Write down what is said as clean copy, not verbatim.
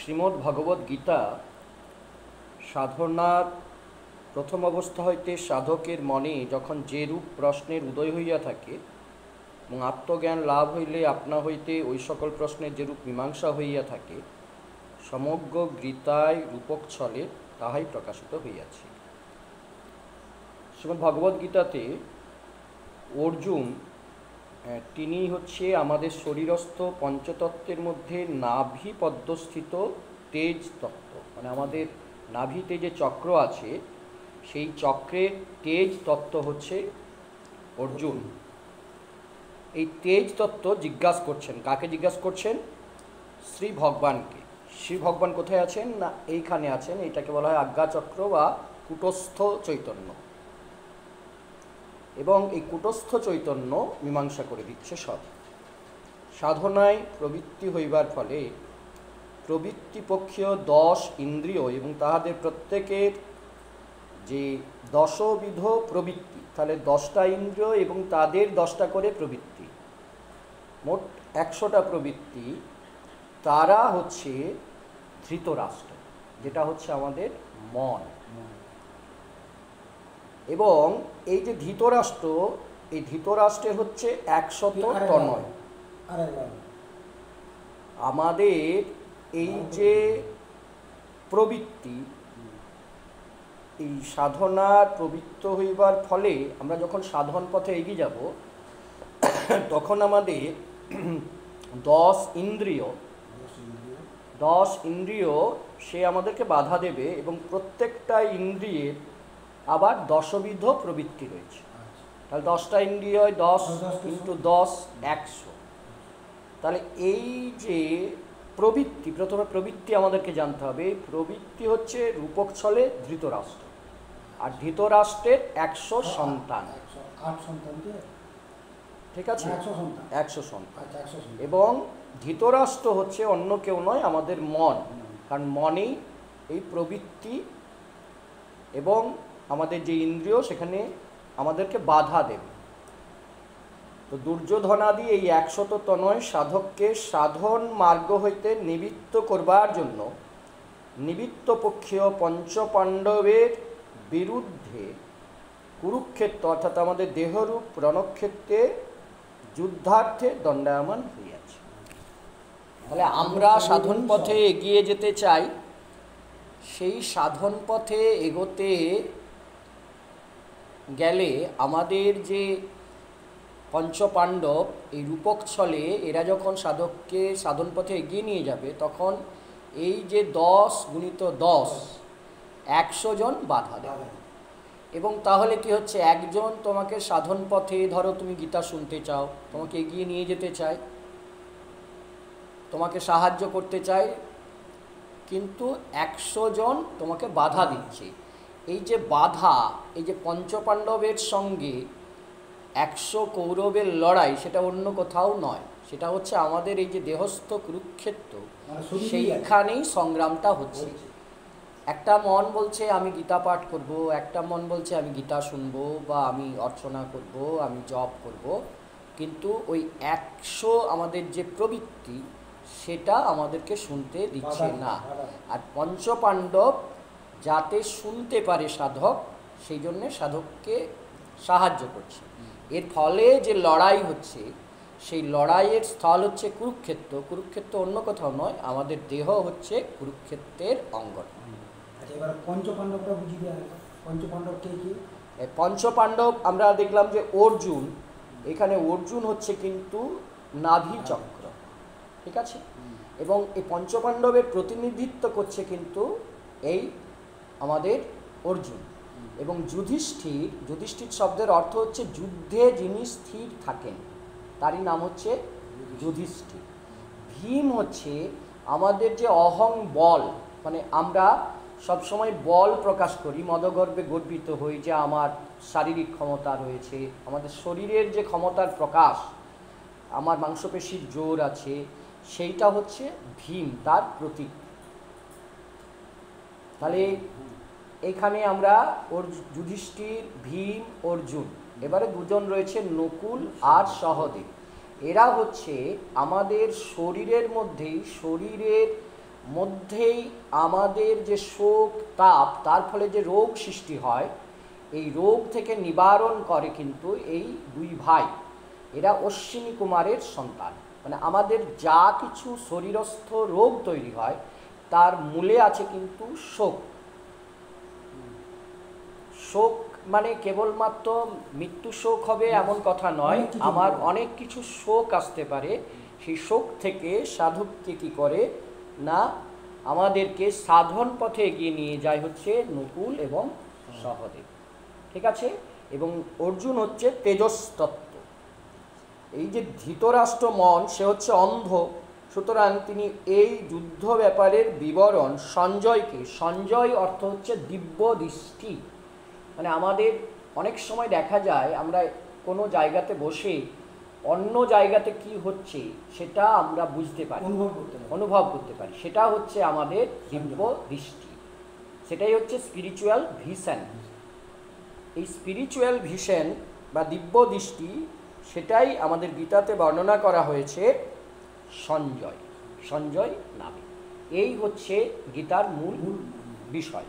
শ্রীমদ্ ভগবদ গীতা সাধনার প্রথম অবস্থা হইতে সাধকের মনে যখন যেরূপ প্রশ্নের উদয় হইয়া থাকে এবং আত্মজ্ঞান লাভ হইলে আপনা হইতে ওই সকল প্রশ্নের যেরূপ মীমাংসা হইয়া থাকে, সমগ্র গীতায় রূপক ছলে তাহাই প্রকাশিত হইয়াছে। শ্রীমদ্ ভগবদ গীতাতে অর্জুন তিনি হচ্ছে আমাদের শরীরস্থ পঞ্চতত্ত্বের মধ্যে নাভি পদ্মস্থিত তেজ তত্ত্ব, মানে আমাদের নাভিতে যে চক্র আছে সেই চক্রের তেজ তত্ত্ব হচ্ছে অর্জুন। এই তেজ তত্ত্ব জিজ্ঞাসা করছেন, কাকে জিজ্ঞাসা করছেন? শ্রী ভগবানকে। শ্রী ভগবান কোথায় আছেন? না এইখানে আছেন। এইটাকে বলা হয় আজ্ঞাচক্র বা কূটস্থ চৈতন্য। এবং এই কূটস্থ চৈতন্য মীমাংসা করে দিচ্ছে সব। সাধনায় প্রবৃত্তি হইবার ফলে প্রবৃত্তিপক্ষীয় 10 ইন্দ্রিয় এবং তাহাদের প্রত্যেকের যে দশবিধ প্রবৃত্তি, তাহলে 10টা ইন্দ্রিয় এবং তাদের 10টা করে প্রবৃত্তি, মোট 100টা প্রবৃত্তি, তারা হচ্ছে ধৃতরাষ্ট্র, যেটা হচ্ছে আমাদের মন। এবং এই যে ধৃতরাষ্ট্র, এই ধৃতরাষ্ট্রের হচ্ছে 100 তনয়। আমাদের এই যে প্রবৃত্তি, এই সাধনার প্রবৃত্ত হইবার ফলে আমরা যখন সাধন পথে এগিয়ে যাব তখন আমাদের 10 ইন্দ্রিয় সে আমাদেরকে বাধা দেবে এবং প্রত্যেকটা ইন্দ্রিয়ের আবার 10বিধ প্রবৃত্তি রয়েছে। তাহলে 10টা ইন্দ্রিয় 10 × 10 100। তাহলে এই যে প্রবৃত্তি, প্রথমে প্রবৃত্তি আমাদেরকে জানতে হবে। প্রবৃত্তি হচ্ছে রূপক ছলে ধৃতরাষ্ট্র, আর ধৃতরাষ্ট্রের 100 সন্তান। ঠিক আছে, 100 সন্তান। এবং ধৃতরাষ্ট্র হচ্ছে অন্য কেউ নয়, আমাদের মন। কারণ মনেই এই প্রবৃত্তি এবং আমাদের যে ইন্দ্রিয় সেখানে আমাদেরকে বাধা দেবে। তো দুর্যোধনাদি এই 100 তনয় সাধককে সাধন মার্গ হইতে নিবৃত্ত করবার জন্য নিবৃত্ত পক্ষীয় পঞ্চপাণ্ডবের বিরুদ্ধে কুরুক্ষেত্র অর্থাৎ আমাদের দেহরূপ রণক্ষেত্রে যুদ্ধার্থে দণ্ডায়মান হইয়াছে। তাহলে আমরা সাধন পথে এগিয়ে যেতে চাই। সেই সাধন পথে এগোতে গেলে আমাদের যে পঞ্চপাণ্ডব এই রূপক ছলে এরা যখন সাধককে সাধন পথে এগিয়ে নিয়ে যাবে, তখন এই যে 10 × 10 100 জন বাধা দেবে। এবং তাহলে কি হচ্ছে, একজন তোমাকে সাধন পথে, ধরো তুমি গীতা শুনতে চাও, তোমাকে এগিয়ে নিয়ে যেতে চাই, তোমাকে সাহায্য করতে চাই, কিন্তু 100 জন তোমাকে বাধা দিচ্ছে। এই যে বাধা, এই যে পঞ্চপাণ্ডবের সঙ্গে 100 কৌরবের লড়াই, সেটা অন্য কোথাও নয়, সেটা হচ্ছে আমাদের এই যে দেহস্থ কুরুক্ষেত্র, সেইখানেই সংগ্রামটা হচ্ছে। একটা মন বলছে আমি গীতা পাঠ করব, একটা মন বলছে আমি গীতা শুনবো বা আমি অর্চনা করব, আমি জপ করব, কিন্তু ওই 100 আমাদের যে প্রবৃত্তি সেটা আমাদেরকে শুনতে দিচ্ছে না। আর পঞ্চপাণ্ডব যাতে শুনতে পারে সাধক, সেই জন্যে সাধককে সাহায্য করছে। এর ফলে যে লড়াই হচ্ছে, সেই লড়াইয়ের স্থল হচ্ছে কুরুক্ষেত্র। কুরুক্ষেত্র অন্য কোথাও নয়, আমাদের দেহ হচ্ছে কুরুক্ষেত্রের অঙ্গন। পঞ্চপাণ্ডব আমরা দেখলাম যে অর্জুন, এখানে অর্জুন হচ্ছে কিন্তু নাভি চক্র। ঠিক আছে, এবং এই পঞ্চপাণ্ডবের প্রতিনিধিত্ব করছে কিন্তু এই আমাদের অর্জুন। এবং যুধিষ্ঠির শব্দের অর্থ হচ্ছে যুদ্ধে যিনি স্থির থাকেন, তারই নাম হচ্ছে যুধিষ্ঠির। ভীম হচ্ছে আমাদের যে অহং বল, মানে আমরা সবসময় বল প্রকাশ করি, মদগর্বে গর্বিত হই যে আমার শারীরিক ক্ষমতা রয়েছে, আমাদের শরীরের যে ক্ষমতার প্রকাশ, আমার মাংসপেশির জোর আছে, সেইটা হচ্ছে ভীম, তার প্রতীক। তাহলে এখানে আমরা যুধিষ্ঠির, ভীম, অর্জুন, এবারে দুজন রয়েছে নকুল আর সহদেব। এরা হচ্ছে আমাদের শরীরের মধ্যেই শরীরের মধ্যেই আমাদের যে শোক তাপ, তার ফলে যে রোগ সৃষ্টি হয়, এই রোগ থেকে নিবারণ করে কিন্তু এই দুই ভাই। এরা অশ্বিনী কুমারের সন্তান। মানে আমাদের যা কিছু শরীরস্থ রোগ তৈরি হয় তার মূলে আছে কিন্তু শোক। শোক মানে কেবলমাত্র মৃত্যু শোক হবে এমন কথা নয়, আমার অনেক কিছু শোক আসতে পারে। সেই শোক থেকে সাধককে কী করে না আমাদেরকে সাধন পথে এগিয়ে নিয়ে যায় হচ্ছে নকুল এবং সহদেব। ঠিক আছে? এবং অর্জুন হচ্ছে তেজস্তত্ত্ব। এই যে ধৃতরাষ্ট্র মন, সে হচ্ছে অন্ধ, সুতরাং তিনি এই যুদ্ধ ব্যাপারের বিবরণ সঞ্জয়কে, সঞ্জয় অর্থ হচ্ছে দিব্য দৃষ্টি। মানে আমাদের অনেক সময় দেখা যায় আমরা কোনো জায়গাতে বসে অন্য জায়গাতে কি হচ্ছে সেটা আমরা বুঝতে পারি, অনুভব করতে পারি। সেটা হচ্ছে আমাদের দিব্য দৃষ্টি, সেটাই হচ্ছে স্পিরিচুয়াল ভিশন। এই স্পিরিচুয়াল ভিশন বা দিব্য দৃষ্টি, সেটাই আমাদের গীতাতে বর্ণনা করা হয়েছে সঞ্জয়, সঞ্জয় নামে। এই হচ্ছে গীতার মূল বিষয়।